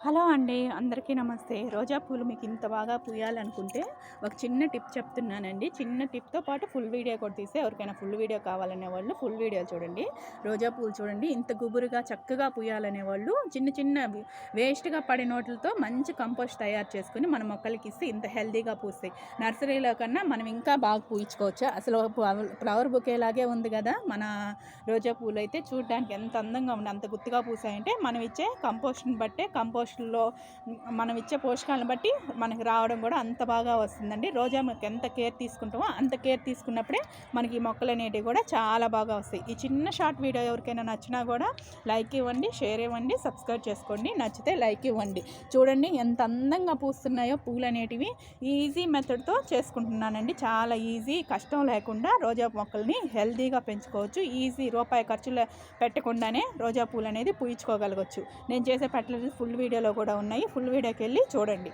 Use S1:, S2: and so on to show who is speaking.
S1: Hello అండి. అందరికీ నమస్తే. రోజా పూలు మీకు ఇంత బాగా పూయాలనుకుంటే ఒక చిన్న టిప్ చెప్తున్నానండి. చిన్న టిప్‌తో పాటు ఫుల్ వీడియో కూడా తీసి ఎవరికైనా ఫుల్ వీడియో కావాలనే వాళ్ళు ఫుల్ వీడియో చూడండి. రోజా పూలు చూడండి ఇంత గుబురుగా చక్కగా పూయాలనే వాళ్ళు చిన్న చిన్నవి వేస్ట్‌గా పడిన వాటిలతో మంచి కంపోస్ట్ తయారు చేసుకొని మన మొక్కలకి ఇస్తే ఇంత హెల్తీగా పూస్తాయి. నర్సరీలో కన్నా మనం ఇంకా బాగా పూయించుకోవచ్చు. అసలు ఫ్లవర్ బొకే లాగే ఉంది కదా! మన రోజా పూలైతే చూడడానికి ఎంత అందంగా ఉంది. అంత గుత్తుగా పూసాయంటే మనం ఇచ్చే కంపోస్ట్‌ని బట్టే కంపోస్ట్‌లో మనం ఇచ్చే పోషకాలను బట్టి మనకి రావడం కూడా అంత బాగా వస్తుందండి. రోజా మొక్క ఎంత కేర్ తీసుకుంటామో అంత కేర్ తీసుకున్నప్పుడే మనకి ఈ మొక్కలనేటివి కూడా చాలా బాగా వస్తాయి. ఈ చిన్న షార్ట్ వీడియో ఎవరికైనా నచ్చినా కూడా లైక్ ఇవ్వండి, షేర్ ఇవ్వండి, సబ్స్క్రైబ్ చేసుకోండి. నచ్చితే లైక్ ఇవ్వండి. చూడండి ఎంత అందంగా పూస్తున్నాయో పూలనేటివి. ఈజీ మెథడ్‌తో చేసుకుంటున్నానండి. చాలా ఈజీ, కష్టం లేకుండా రోజా మొక్కల్ని హెల్తీగా పెంచుకోవచ్చు. ఈజీ రూపాయి ఖర్చు పెట్టకుండానే రోజా పూలు అనేది పూయించుకోగలగచ్చు. నేను చేసే ఫుల్ వీడియోలో కూడా ఉన్నాయి. ఫుల్ వీడియోకి వెళ్ళి చూడండి.